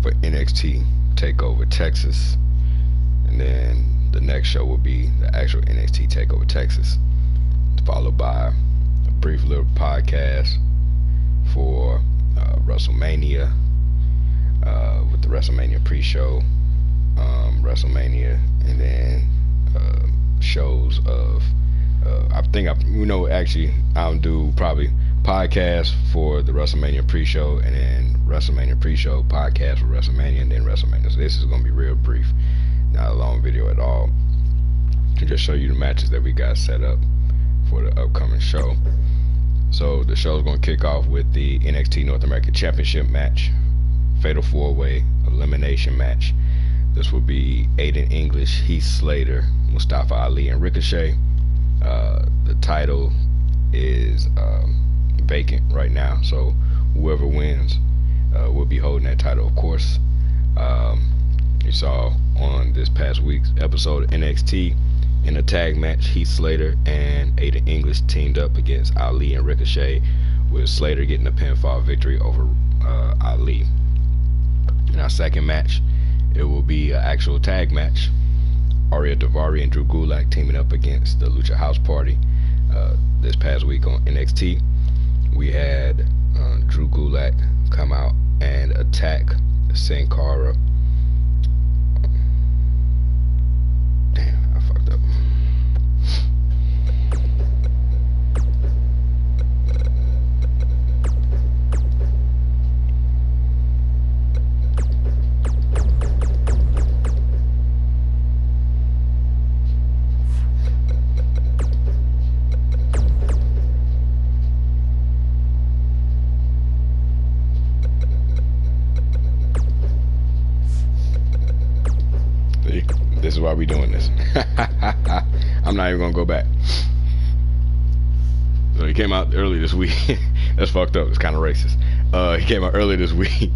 for NXT Take Over Texas, and then the next show will be the actual NXT Take Over Texas, followed by a brief little podcast for WrestleMania, with the WrestleMania pre-show, WrestleMania, and then shows of I'll do probably podcast for the WrestleMania pre-show, and then WrestleMania pre-show podcast for WrestleMania, and then WrestleMania. So this is going to be real brief, not a long video at all, to just show you the matches that we got set up for the upcoming show. So the show is going to kick off with the NXT North American Championship match, Fatal 4-Way Elimination match. This will be Aiden English, Heath Slater, Mustafa Ali, and Ricochet. The title is vacant right now, so whoever wins will be holding that title, of course. You saw on this past week's episode of NXT, in a tag match, Heath Slater and Aiden English teamed up against Ali and Ricochet, with Slater getting a pinfall victory over Ali. In our second match, it will be an actual tag match. Arya Daivari and Drew Gulak teaming up against the Lucha House Party. This past week on NXT, we had Drew Gulak come out and attack Sin Cara. Damn, I fucked up. This is why we doing this. I'm not even gonna go back. So he came out early this week. That's fucked up. It's kind of racist. He came out early this week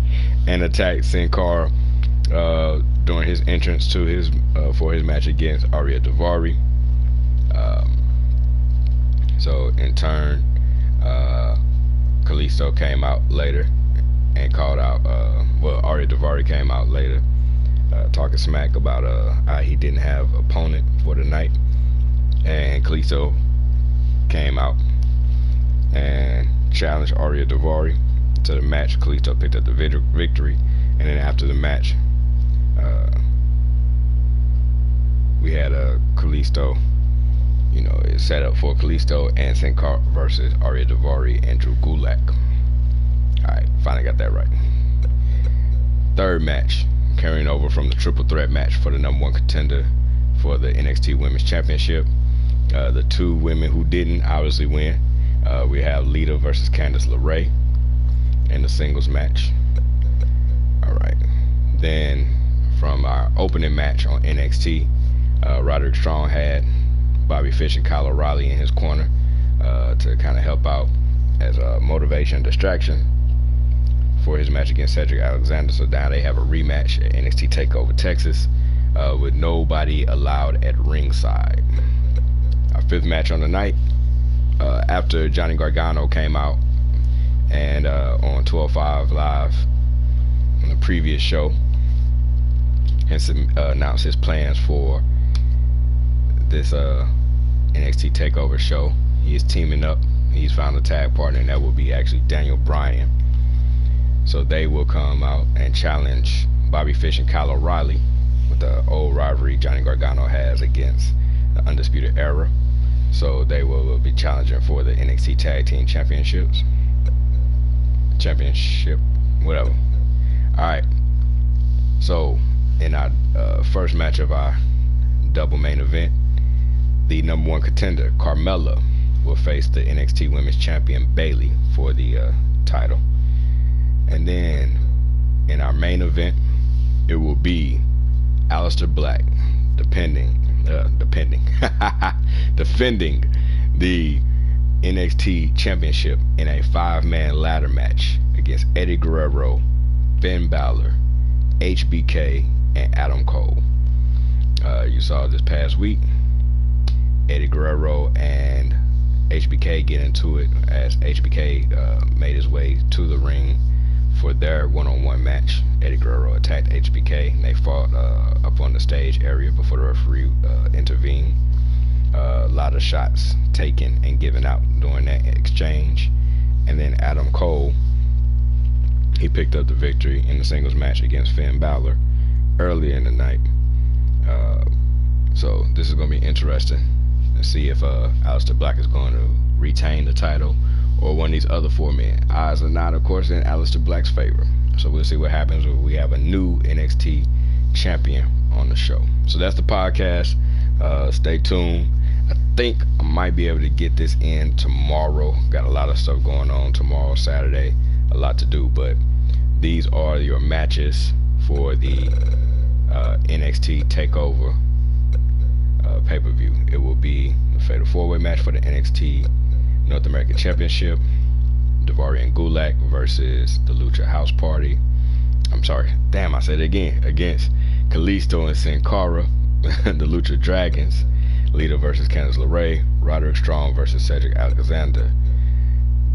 and attacked Sin Cara during his entrance to his for his match against Arya Daivari. So in turn, Kalisto came out later and called out. Arya Daivari came out later, talking smack about how he didn't have opponent for the night, and Kalisto came out and challenged Arya Daivari to the match. Kalisto picked up the victory, and then after the match, we had Kalisto. You know, it's set up for Kalisto and Sin Cara versus Arya Daivari and Drew Gulak. Alright, finally got that right. Third match, carrying over from the triple threat match for the #1 contender for the NXT Women's Championship. The two women who didn't obviously win. We have Lita versus Candice LeRae in the singles match. Alright. Then from our opening match on NXT, Roderick Strong had Bobby Fish and Kyle O'Reilly in his corner to kind of help out as a motivation distraction for his match against Cedric Alexander. So now they have a rematch at NXT Take Over Texas, with nobody allowed at ringside. Our fifth match on the night, after Johnny Gargano came out and on 12.5 Live on the previous show and announced his plans for this NXT TakeOver show. He is teaming up. He's found a tag partner, and that will be actually Daniel Bryan. So they will come out and challenge Bobby Fish and Kyle O'Reilly with the old rivalry Johnny Gargano has against the Undisputed Era. So they will be challenging for the NXT Tag Team Championship, whatever. Alright, so in our first match of our double main event, the #1 contender Carmella will face the NXT Women's Champion Bayley for the title. And then in our main event, it will be Aleister Black defending the NXT Championship in a 5-man ladder match against Eddie Guerrero, Finn Balor, HBK, and Adam Cole. You saw this past week Eddie Guerrero and HBK get into it as HBK made his way to the ring for their one-on-one match. Eddie Guerrero attacked HBK, and they fought up on the stage area before the referee intervened. A lot of shots taken and given out during that exchange. And then Adam Cole, he picked up the victory in the singles match against Finn Balor earlier in the night. So this is going to be interesting to see if Aleister Black is going to retain the title or one of these other four men. Odds are not, of course, in Aleister Black's favor. So we'll see what happens when we have a new NXT champion on the show. So that's the podcast. Stay tuned. I think I might be able to get this in tomorrow. Got a lot of stuff going on tomorrow, Saturday. A lot to do, but these are your matches for the NXT Take Over pay-per-view. It will be the Fatal 4-Way match for the NXT North American Championship. Daivari and Gulak versus the Lucha House Party. I'm sorry, damn, I said it again. Against Kalisto and Sin Cara, the Lucha Dragons. Lita versus Candice LeRae. Roderick Strong versus Cedric Alexander.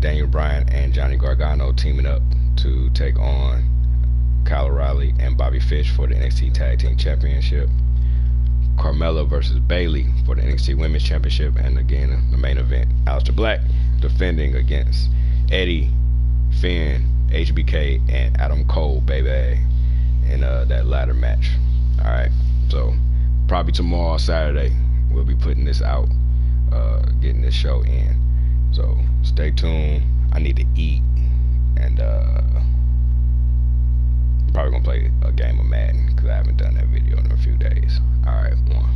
Daniel Bryan and Johnny Gargano teaming up to take on Kyle O'Reilly and Bobby Fish for the NXT Tag Team Championship. Carmella versus Bayley for the NXT Women's Championship. And again, the main event, Aleister Black defending against Eddie, Finn, HBK, and Adam Cole, baby, in that ladder match. Alright, so probably tomorrow, Saturday, we'll be putting this out, getting this show in. So stay tuned. I need to eat, and I'm probably gonna play a game of Madden because I haven't done that video in a few days. Alright, one.